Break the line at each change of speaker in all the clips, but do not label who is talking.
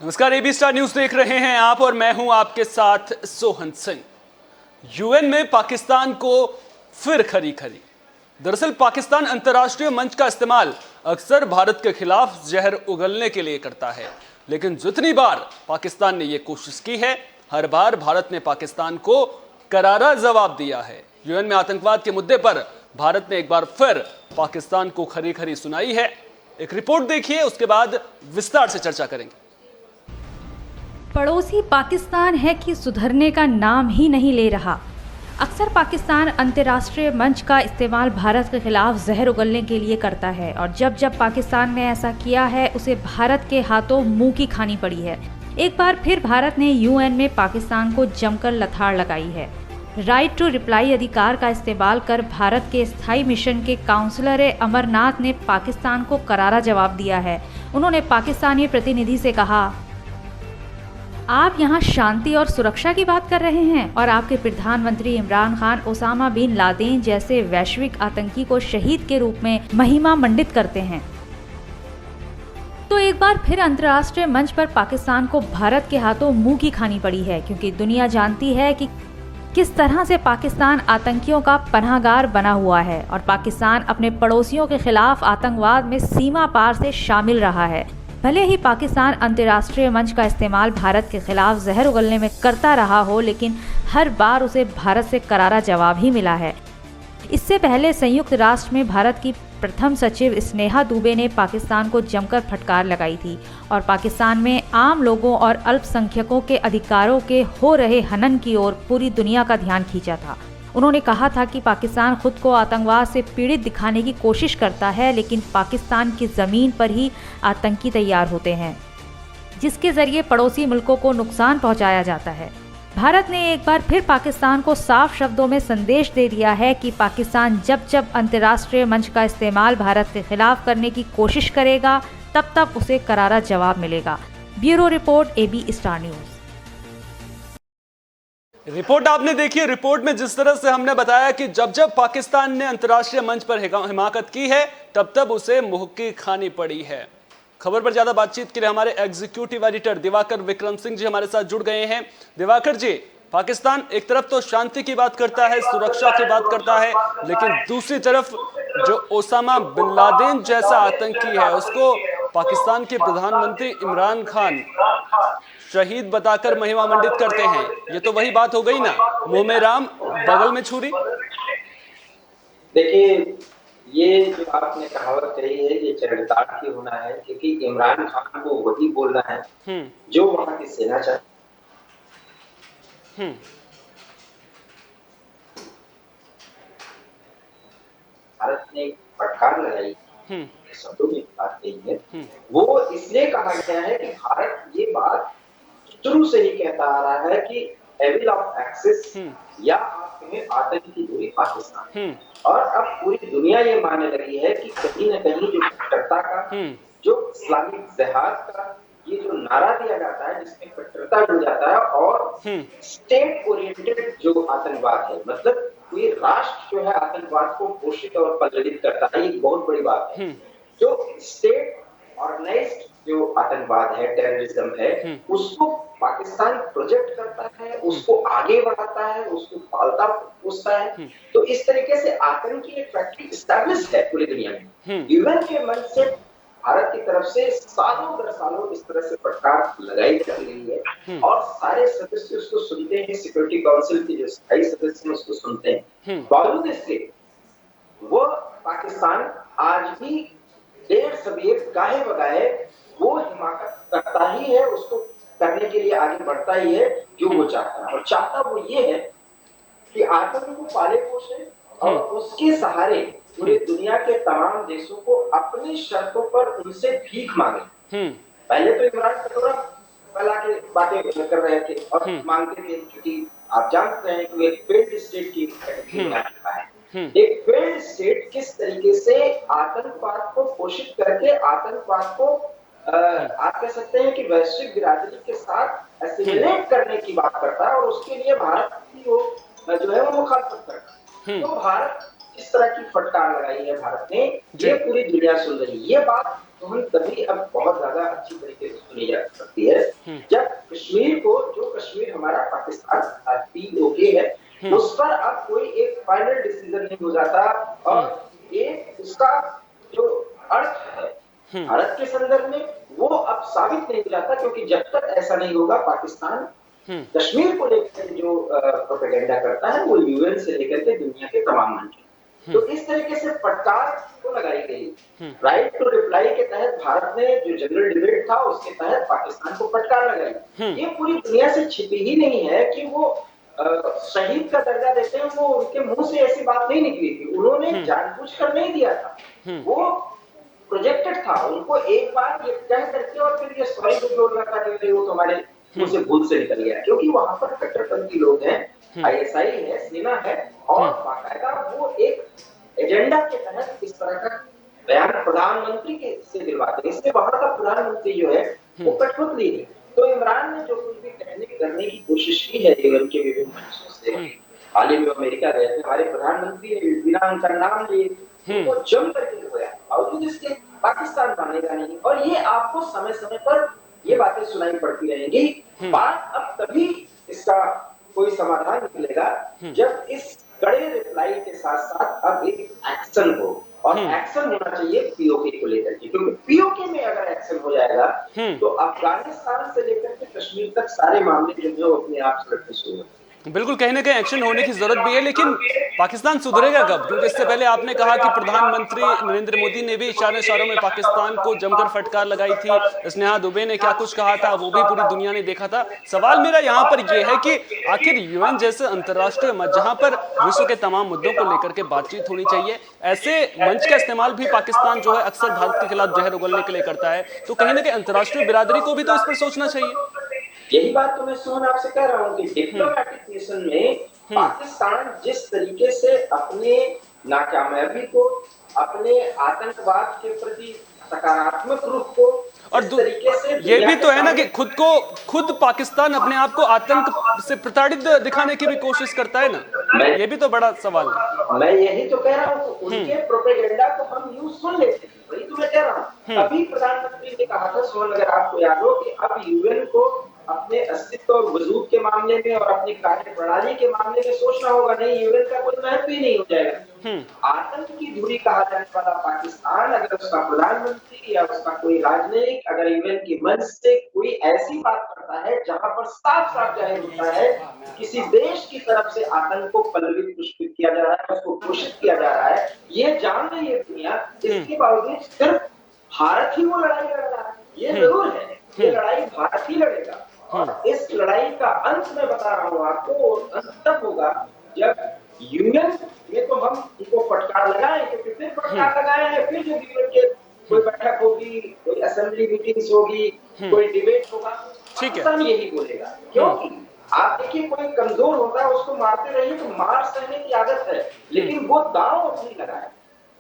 नमस्कार, AB star news देख रहे हैं आप और मैं हूं आपके साथ सोहन सिंह। यूएन में पाकिस्तान को फिर खरी खरी। दरअसल पाकिस्तान अंतर्राष्ट्रीय मंच का इस्तेमाल अक्सर भारत के खिलाफ जहर उगलने के लिए करता है, लेकिन जितनी बार पाकिस्तान ने यह कोशिश की है, हर बार भारत ने पाकिस्तान को करारा जवाब दिया है। यूएन में आतंकवाद के मुद्दे पर भारत ने एक बार फिर पाकिस्तान को खरी खरी सुनाई है। एक रिपोर्ट देखिए, उसके बाद विस्तार से चर्चा करेंगे।
पड़ोसी पाकिस्तान है कि सुधरने का नाम ही नहीं ले रहा। अक्सर पाकिस्तान अंतर्राष्ट्रीय मंच का इस्तेमाल भारत के खिलाफ जहर उगलने के लिए करता है और जब जब पाकिस्तान ने ऐसा किया है, उसे भारत के हाथों मुंह की खानी पड़ी है। एक बार फिर भारत ने यूएन में पाकिस्तान को जमकर लताड़ लगाई है। राइट टू रिप्लाई अधिकार का इस्तेमाल कर भारत के स्थायी मिशन के काउंसलर अमरनाथ ने पाकिस्तान को करारा जवाब दिया है। उन्होंने पाकिस्तानी प्रतिनिधि से कहा, आप यहाँ शांति और सुरक्षा की बात कर रहे हैं और आपके प्रधानमंत्री Imran Khan Osama bin Laden जैसे वैश्विक आतंकी को शहीद के रूप में महिमा मंडित करते हैं। तो एक बार फिर अंतर्राष्ट्रीय मंच पर पाकिस्तान को भारत के हाथों मुंह की खानी पड़ी है, क्योंकि दुनिया जानती है कि किस तरह से पाकिस्तान आतंकियों का पनाहगार बना हुआ है और पाकिस्तान अपने पड़ोसियों के खिलाफ आतंकवाद में सीमा पार से शामिल रहा है। भले ही पाकिस्तान अंतर्राष्ट्रीय मंच का इस्तेमाल भारत के खिलाफ जहर उगलने में करता रहा हो, लेकिन हर बार उसे भारत से करारा जवाब ही मिला है। इससे पहले संयुक्त राष्ट्र में भारत की प्रथम सचिव स्नेहा दुबे ने पाकिस्तान को जमकर फटकार लगाई थी और पाकिस्तान में आम लोगों और अल्पसंख्यकों के अधिकारों के हो रहे हनन की ओर पूरी दुनिया का ध्यान खींचा था। उन्होंने कहा था कि पाकिस्तान खुद को आतंकवाद से पीड़ित दिखाने की कोशिश करता है, लेकिन पाकिस्तान की ज़मीन पर ही आतंकी तैयार होते हैं, जिसके ज़रिए पड़ोसी मुल्कों को नुकसान पहुंचाया जाता है। भारत ने एक बार फिर पाकिस्तान को साफ शब्दों में संदेश दे दिया है कि पाकिस्तान जब जब अंतर्राष्ट्रीय मंच का इस्तेमाल भारत के खिलाफ करने की कोशिश करेगा, तब तब उसे करारा जवाब मिलेगा। Bureau report, AB star news.
Report आपने देखी। रिपोर्ट में जिस तरह से हमने बताया कि जब जब पाकिस्तान ने अंतर्राष्ट्रीय मंच पर हिमाकत की है, तब तब उसे मुंह की खानी पड़ी है। खबर पर ज्यादा बातचीत के लिए हमारे एग्जीक्यूटिव एडिटर दिवाकर विक्रम सिंह जी हमारे साथ जुड़ गए हैं। दिवाकर जी, पाकिस्तान एक तरफ तो शांति की बात करता है, सुरक्षा की बात करता है, लेकिन दूसरी तरफ जो ओसामा बिन लादेन जैसा आतंकी है, उसको पाकिस्तान के प्रधानमंत्री इमरान खान शहीद बताकर महिमा मंडित करते हैं। ये तो वही बात हो गई ना, मुंह में राम बगल में छुरी।
देखिए, ये जो आपने कहावत कही है, ये चरितार्थ ही होना है, क्योंकि इमरान खान को वही बोलना है जो वहां की सेना चाहे। भारत ने फटकार लगाई शब्दों में बात कही है, वो इसलिए कहा गया है कि भारत ये बात शुरू से ही कहता आ रहा है कि एविल ऑफ एक्सिस या आप कहें आतंकी दूरी पाकिस्तान, और अब पूरी दुनिया ये मानने लगी है कि कहीं न कहीं जो कट्टरता का, जो इस्लामिक जिहाद का ये जो नारा दिया जाता है, जिसमें कट्टरता जुड़ जाता है और स्टेट ओरिएंटेड जो आतंकवाद है, मतलब कोई राष्ट्र जो है आतंकवाद को पोषित और पल्लित करता है, ये बहुत बड़ी बात है। जो स्टेट ऑर्गेनाइज्ड जो आतंकवाद है, टेररिज्म है, उसको पाकिस्तान प्रोजेक्ट करता है, उसको आगे बढ़ाता है, उसको पालता पोसता है। तो इस तरीके से आतंक की एक फैक्ट्री एस्टैब्लिश है पूरी दुनिया में। यूएन के मंच से भारत की तरफ से सालों दर सालों इस तरह से फटकार लगाई जा रही है और सारे सदस्य उसको सुनते हैं। सिक्योरिटी काउंसिल के जो स्थायी सदस्य हैं उसको सुनते हैं। बावजूद इसके वो पाकिस्तान आज भी देर सबेर गाहे बगाहे वो हिमाकत करता ही है, उसको करने के लिए आगे बढ़ता ही है जो वो चाहता है। और चाहता वो ये है कि आतंक को पाले पोसे और उसके सहारे पूरे दुनिया के तमाम देशों को अपनी शर्तों पर उनसे भीख मांगे। पहले तो इमरान कटोरा फैला के बातें कर रहे थे और मांगते थे, क्योंकि आप जानते हैं कि एक फेल्ड स्टेट की कैटेगरी में आ चुका है। एक फेल्ड स्टेट किस तरीके से आतंकवाद को पोषित करके आतंकवाद को आप कह सकते हैं कि वैश्विक बिरादरी के साथ एसिमिलेट करने की बात करता है और उसके लिए भारत की वो जो है वो मुखालफत करता है। तो भारत इस तरह की फटकार लगाई है भारत ने, ये पूरी दुनिया सुन रही है। ये बात तो हम तभी अब बहुत ज्यादा अच्छी तरीके से सुनी जा सकती है जब कश्मीर को, जो कश्मीर हमारा पाकिस्तान POK है, उस पर अब कोई एक फाइनल डिसीजन नहीं हो जाता और एक उसका जो अर्थ है भारत के संदर्भ में वो अब साबित नहीं हो जाता, क्योंकि जब तक ऐसा नहीं होगा पाकिस्तान कश्मीर को लेकर जो प्रोपेगेंडा करता है वो UN से लेकर के दुनिया के तमाम मंच। तो इस तरीके से फटकार को लगाई गई। राइट टू रिप्लाई के तहत भारत ने जो जनरल डिबेट था उसके तहत पाकिस्तान को फटकार लगाई। ये पूरी दुनिया से छिपी ही नहीं है कि वो शहीद का दर्जा देते हैं, वो उनके मुंह से ऐसी बात नहीं निकली थी, उन्होंने जानबूझकर नहीं दिया था, वो प्रोजेक्टेड था। उनको एक बार ये कह करके और फिर ये सॉरी को बोलना था कि वो तुम्हारे मुंह से भूल से निकल गया, क्योंकि वहां पर कट्टरपंथी लोग हैं, ISI है, सेना है, और बाकायदा वो एक एजेंडा के तहत इस तरह का बयान प्रधानमंत्री के से दिलवाते हैं। इसलिए वहां का प्रधानमंत्री जो है वो कठपुतली है। तो इमरान ने जो कुछ भी करने की कोशिश की है UN के विभिन्न मंचों से, हाल ही में अमेरिका गए थे, हमारे प्रधानमंत्री ने बिना उनका नाम लिए वो जम करके खोया, बावजूद इसके पाकिस्तान मानेगा नहीं। और ये आपको समय समय पर ये बातें सुनाई पड़ती रहेंगी। बात अब तभी इसका कोई समाधान निकलेगा जब इस कड़े रिप्लाई के साथ साथ अब एक एक्शन हो, और एक्शन होना चाहिए POK को लेकर के, क्योंकि POK में अगर एक्शन हो जाएगा तो अफगानिस्तान से लेकर के कश्मीर तक सारे मामले जो है वो अपने आप सुलझने शुरू होंगे।
बिल्कुल, कहीं ना कहीं एक्शन होने की जरूरत भी है, लेकिन पाकिस्तान सुधरेगा कब? क्योंकि इससे पहले आपने कहा कि प्रधानमंत्री नरेंद्र मोदी ने भी इशारों में पाकिस्तान को जमकर फटकार लगाई थी, स्नेहा दुबे ने क्या कुछ कहा था वो भी पूरी दुनिया ने देखा था। सवाल मेरा यहाँ पर यह है कि आखिर UN जैसे अंतर्राष्ट्रीय मंच जहां पर विश्व के तमाम मुद्दों को लेकर के बातचीत होनी चाहिए, ऐसे मंच का इस्तेमाल भी पाकिस्तान जो है अक्सर भारत के खिलाफ जहर उगलने के लिए करता है, तो कहीं ना कहीं अंतर्राष्ट्रीय बिरादरी को भी तो इस पर सोचना चाहिए।
यही बात तो मैं सोहन आपसे कह रहा हूँ कि डिप्लोमैटिक मिशन में पाकिस्तान जिस तरीके से अपने नाकामयाबी को, अपने आतंकवाद के प्रति सकारात्मक रुख को,
और तरीके से ये भी तो है ना कि खुद पाकिस्तान अपने आप को आतंक से प्रताड़ित दिखाने की भी कोशिश करता है ना, ये भी तो बड़ा सवाल है।
मैं यही तो कह रहा हूँ, उनके प्रोपेगेंडा को हम यूज सुन लेते हैं, वही तो मैं कह रहा हूँ। तभी प्रधानमंत्री ने कहा था, सोहन अगर आपको याद हो, कि अब UN को अपने अस्तित्व और वजूद के मामले में और अपनी कार्य प्रणाली के मामले में सोचना होगा, नहीं UN का कोई महत्व ही नहीं हो जाएगा। आतंक की धुरी कहा जाने वाला पाकिस्तान, अगर उसका प्रधानमंत्री या उसका कोई राजनयिक अगर UN के मंच से कोई ऐसी बात करता है जहां पर साफ साफ जाहिर होता है किसी देश की तरफ से आतंक को पल्लवित पुष्पित किया जा रहा है, उसको घोषित किया जा रहा है, ये जान रही है दुनिया, इसके बावजूद सिर्फ भारत ही वो लड़ाई लड़ रहा है। ये जरूर है, ये लड़ाई भारत ही लड़ेगा, और इस लड़ाई का अंत मैं बता रहा हूँ आपको, अंत तब होगा जब UN में तो हम उनको फटकार लगाए, क्योंकि फिर फटकार लगाए हैं, फिर जो UN के कोई बैठक होगी, कोई असेंबली मीटिंग्स होगी, कोई डिबेट होगा, पाकिस्तान यही बोलेगा। क्योंकि आप देखिए, कोई कमजोर होता है उसको मारते रहिए तो मार सहने की आदत है, लेकिन वो दांव अपनी लगाए,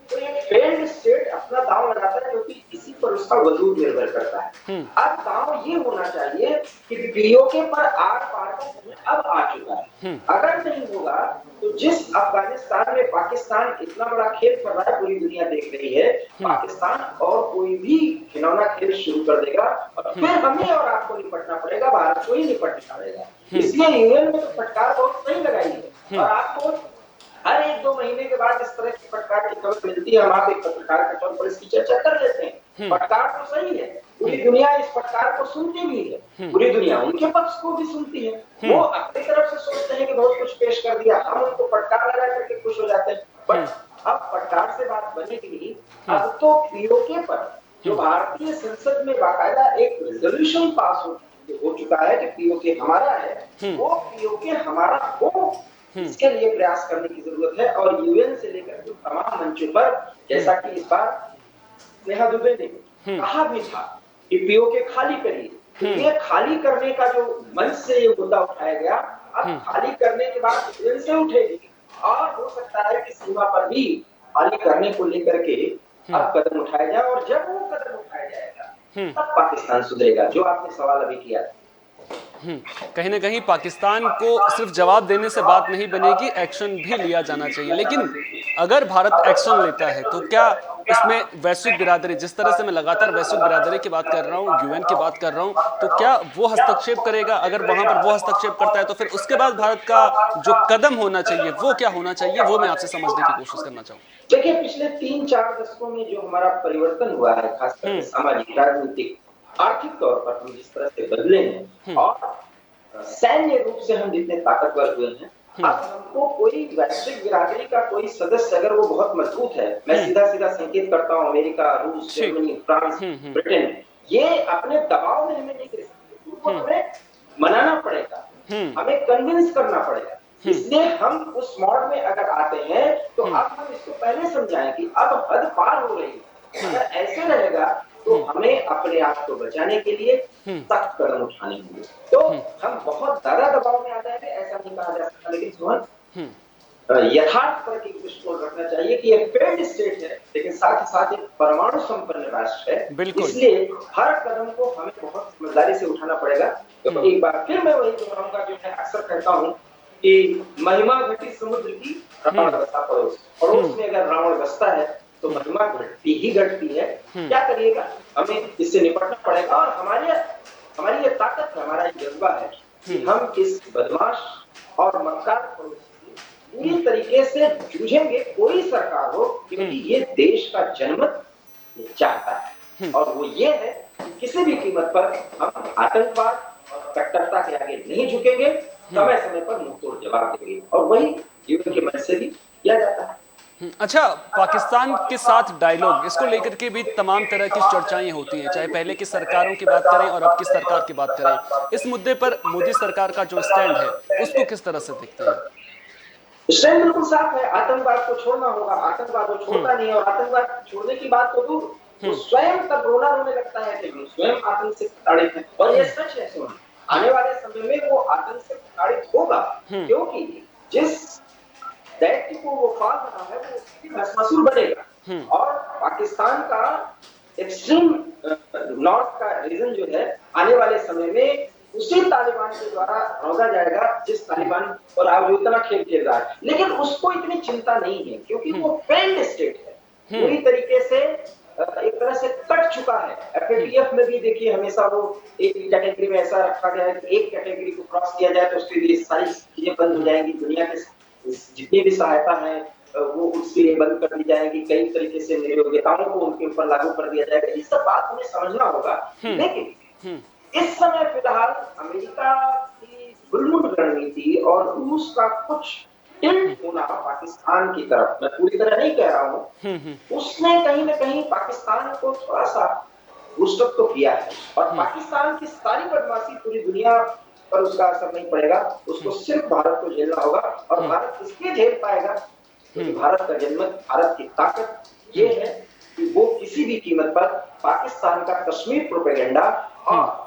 तो एक फेल्ड स्टेट अपना दांव लगाता है, क्योंकि इसी पर उसका वजूद निर्भर करता है। अब दांव ये होना चाहिए कि POK पर आर पार का समय अब आ चुका है। अगर नहीं होगा तो जिस अफगानिस्तान में पाकिस्तान इतना बड़ा खेल कर रहा है, पूरी दुनिया देख रही है, पाकिस्तान और कोई भी खिलौना खेल शुरू कर देगा, और फिर हमें और आपको निपटना पड़ेगा, भारत को ही निपटना पड़ेगा। इसलिए UN में तो फटकार बहुत सही लगाई है, और आपको हर 1-2 महीने के बाद इस तरह की फटकार की खबर मिलती है, हम आप एक पत्रकार के तौर पर इसकी चर्चा कर लेते हैं। फटकार तो सही है, पूरी दुनिया इस फटकार को सुनती भी है, पूरी दुनिया उनके पक्ष को भी सुनती है, वो अपनी तरफ से सोचते हैं कि बहुत कुछ पेश कर दिया, हम उनको फटकार लगा करके खुश हो जाते हैं। बट अब फटकार से बात बनेगी नहीं, अब तो POK पर जो भारतीय संसद में बाकायदा एक रेजोल्यूशन पास हो चुका है कि POK हमारा है, वो POK हमारा हो, इसके लिए प्रयास करने की जरूरत है। और UN से लेकर के तमाम मंचों पर, जैसा कि इस बार स्नेहा दुबे ने कहा भी था कि POK खाली करिए, तो ये खाली करने का जो मंच से ये मुद्दा उठाया गया, अब खाली करने के बाद UN से उठेगी, और हो सकता है कि सीमा पर भी खाली करने को लेकर के अब कदम उठाया जाए, और जब वो कदम उठाया जाएगा तब पाकिस्तान सुधरेगा, जो आपने सवाल अभी किया।
कहीं ना कहीं पाकिस्तान को सिर्फ जवाब देने से बात नहीं बनेगी, एक्शन भी लिया जाना चाहिए। लेकिन अगर भारत एक्शन लेता है तो क्या उसमें वैश्विक बिरादरी, जिस तरह से मैं लगातार वैश्विक बिरादरी की बात कर रहा हूँ, यूएन की बात कर रहा हूँ, तो क्या वो हस्तक्षेप करेगा? अगर वहां पर वो हस्तक्षेप करता है तो फिर उसके बाद भारत का जो कदम होना चाहिए वो क्या होना चाहिए, वो मैं आपसे समझने की कोशिश करना चाहूँ।
देखिए, पिछले 3-4 दशकों में जो हमारा परिवर्तन हुआ है, खासकर सामाजिक, राजनीतिक, आर्थिक तौर पर हम जिस तरह से बदले हैं और सैन्य रूप से हम जितने ताकतवर हुए हैं, अब हमको कोई वैश्विक बिरादरी का कोई सदस्य अगर वो बहुत मजबूत है, मैं सीधा-सीधा संकेत करता हूँ, अमेरिका, रूस, जर्मनी, फ्रांस, ब्रिटेन, ये अपने दबाव में हमें नहीं दे सकते, उनको हमें मनाना पड़ेगा, हमें कन्विंस करना पड़ेगा। इसलिए हम उस मोड में अगर आते हैं तो अब हम इसको पहले समझाएं कि अब हद पार हो रही है। अगर ऐसे रहेगा तो हमें अपने आप को बचाने के लिए सख्त कदम उठाने होंगे। तो हम बहुत ज्यादा दबाव में आ जाएंगे ऐसा नहीं कहा जा सकता, लेकिन सुमन, यथार्थ पर की दृष्टिकोण रखना चाहिए कि एक फेल्ड स्टेट है, लेकिन साथ ही साथ एक परमाणु संपन्न राष्ट्र है। इसलिए हर कदम को हमें बहुत समझदारी से उठाना पड़ेगा। तो एक बार फिर मैं वही दोहराऊंगा जो मैं अक्सर कहता हूँ कि महिमा घटी समुद्र की, रावण बसता पड़ोस। पड़ोस में अगर रावण बसता है तो महिमा घटती ही घटती है। क्या करिएगा, हमें इससे निपटना पड़ेगा और हमारी ये ताकत है, हमारा ये जज्बा है कि हम इस बदमाश और मक्कार पड़ोस से पूरी तरीके से जूझेंगे, कोई सरकार हो, क्योंकि ये देश का जनमत चाहता है और वो ये है कि किसी भी कीमत पर हम आतंकवाद और कट्टरता के आगे नहीं झुकेंगे, समय समय पर मुंहतोड़ जवाब देंगे और वही यूएन के मंच से भी किया जाता है।
अच्छा, पाकिस्तान के साथ डायलॉग, इसको लेकर के भी तमाम तरह की चर्चाएं होती हैं, चाहे पहले की सरकारों की बात करें और अब की सरकार की बात करें। इस मुद्दे पर मोदी सरकार का जो स्टैंड है उसको किस तरह से देखते हैं?
स्टैंड बिल्कुल साफ है, आतंकवाद को छोड़ना होगा। आतंकवाद को छोड़ता नहीं और आतंकवाद छोड़ने की बात तो दूर, वो स्वयं तब रोने लगता है कि स्वयं आतंक से प्रताड़ित है। और ये सच है सुन, आने वाले समय में वो आतंक से प्रताड़ित होगा, क्योंकि जिस दैत्य को वो पाल रहा है वो उसकी भस्मासुर बनेगा। और पाकिस्तान का एक्सट्रीम नॉर्थ का रीजन जो है आने वाले समय में उसी तालिबान के द्वारा रौंदा जाएगा जिस तालिबान पर अब इतना खेल रहा है। लेकिन उसको इतनी चिंता नहीं है क्योंकि वो फेल्ड स्टेट है, पूरी तरीके से एक तरह से कट चुका है। एफएटीएफ में भी देखिए हमेशा वो एक कैटेगरी में ऐसा रखा गया है कि एक कैटेगरी को क्रॉस किया जाए तो उसके लिए सारी चीजें बंद हो जाएंगी, दुनिया के जितनी भी सहायता है वो उसके लिए बंद कर दी जाएगी, कई तरीके से नियोक्ताओं को उनके ऊपर लागू कर दिया जाएगा। ये सब बात हमें समझना होगा। लेकिन इस समय फिलहाल अमेरिका की गुलमुड़ रणनीति और रूस का कुछ टिल्ट होना पाकिस्तान की तरफ, मैं पूरी तरह नहीं कह रहा हूँ, उसने कहीं ना कहीं पाकिस्तान को थोड़ा सा बूस्टअप तो किया है। और पाकिस्तान की सारी बदमाशी पूरी दुनिया पर उसका असर नहीं पड़ेगा, उसको सिर्फ भारत को झेलना होगा। और भारत इसलिए झेल पाएगा क्योंकि भारत का जनमत, भारत की ताकत ये है कि वो किसी भी कीमत पर पाकिस्तान का कश्मीर प्रोपेगेंडा और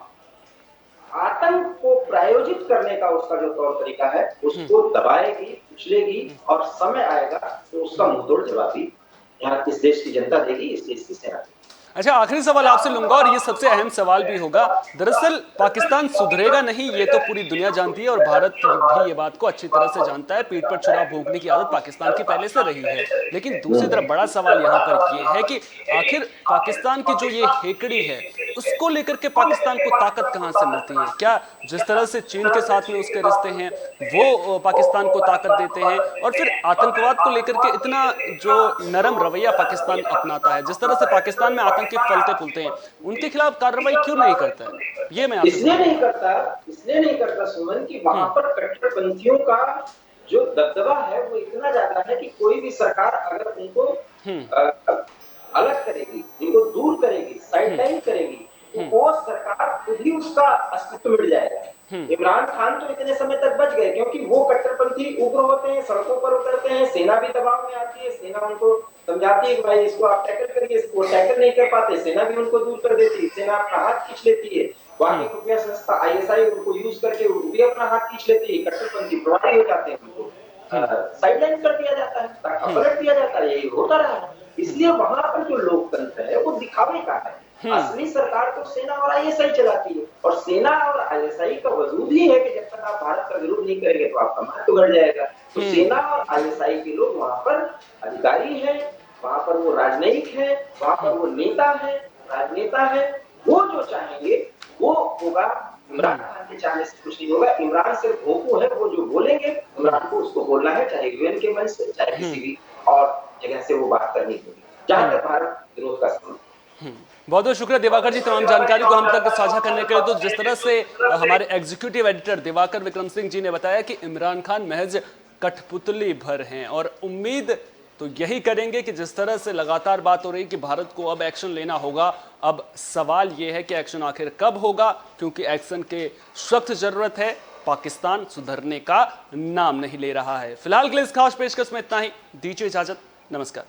आतंक को प्रायोजित करने का उसका जो तौर तरीका है उसको दबाएगी, कुचलेगी और समय आएगा तो उसका मुंहतोड़ जवाब भी यहाँ इस देश की जनता देगी, इस देश की सेना।
अच्छा, आखिरी सवाल आपसे लूंगा और ये सबसे अहम सवाल भी होगा। दरअसल पाकिस्तान सुधरेगा नहीं, ये तो पूरी दुनिया जानती है और भारत भी ये बात को अच्छी तरह से जानता है। पीठ पर छुरा भोगने की आदत पाकिस्तान की पहले से रही है। लेकिन दूसरी तरफ बड़ा सवाल यहाँ पर ये है कि आखिर पाकिस्तान की जो ये हेकड़ी है उसको लेकर के पाकिस्तान को ताकत कहाँ से मिलती है? क्या जिस तरह से चीन के साथ में उसके रिश्ते हैं वो पाकिस्तान को ताकत देते हैं? और फिर आतंकवाद को लेकर के इतना जो नरम रवैया पाकिस्तान अपनाता है, जिस तरह से पाकिस्तान में के फलते फूलते हैं, उनके खिलाफ कार्रवाई क्यों नहीं करता है? ये मैं
इसलिए नहीं करता सुमन कि वहां पर कट्टरपंथियों का जो दबदबा है वो इतना ज्यादा है कि कोई भी सरकार अगर उनको अलग करेगी, उनको दूर करेगी, साइडलाइन करेगी, तो वो सरकार खुद ही उसका अस्तित्व मिट जाएगा। इमरान खान तो इतने समय तक बच गए क्योंकि वो कट्टरपंथी उग्र होते हैं, सड़कों पर उतरते हैं, सेना भी दबाव में आती है, सेना उनको समझाती है कि भाई इसको आप टैकल करिए, इसको टैकल नहीं कर पाते, सेना भी उनको दूर कर देती है, सेना अपना हाथ खींच लेती है। वहां की खुफिया संस्था आईएसआई उनको यूज करके वो भी अपना हाथ खींच लेती है, कट्टरपंथी प्रभावी हो जाते हैं, उनको साइडलाइन कर दिया जाता है, पलट दिया जाता है, यही होता रहा है। इसलिए वहां पर जो लोकतंत्र है वो दिखावे का है। असली सरकार तो सेना और आईएसआई चलाती है, और सेना और आईएसआई का वजूद ही है कि जब तक आप भारत का विरोध नहीं करेंगे तो आपका महत्व बढ़ जाएगा। तो सेना और आईएसआई के लोग वहां पर अधिकारी हैं, वहां पर वो राजनयिक है, वहां पर वो नेता है, राजनेता है। वो जो चाहेंगे वो होगा। इमरान खान के चाहने से कुछ नहीं होगा। इमरान सिर्फ भोंपू है, वो जो बोलेंगे इमरान को उसको बोलना है, चाहे यूएन के मंच से, चाहे किसी भी और जगह से वो बात करनी होगी, जहां तक भारत विरोध का संबंध।
बहुत बहुत शुक्रिया दिवाकर जी तमाम जानकारी को हम तक साझा करने के लिए। तो जिस तरह से हमारे एग्जीक्यूटिव एडिटर दिवाकर विक्रम सिंह जी ने बताया कि इमरान खान महज कठपुतली भर हैं, और उम्मीद तो यही करेंगे कि जिस तरह से लगातार बात हो रही कि भारत को अब एक्शन लेना होगा, अब सवाल यह है कि एक्शन आखिर कब होगा, क्योंकि एक्शन के सख्त जरूरत है। पाकिस्तान सुधरने का नाम नहीं ले रहा है। फिलहाल के लिए इस खास पेशकश में इतना ही। दीजिए इजाजत, नमस्कार।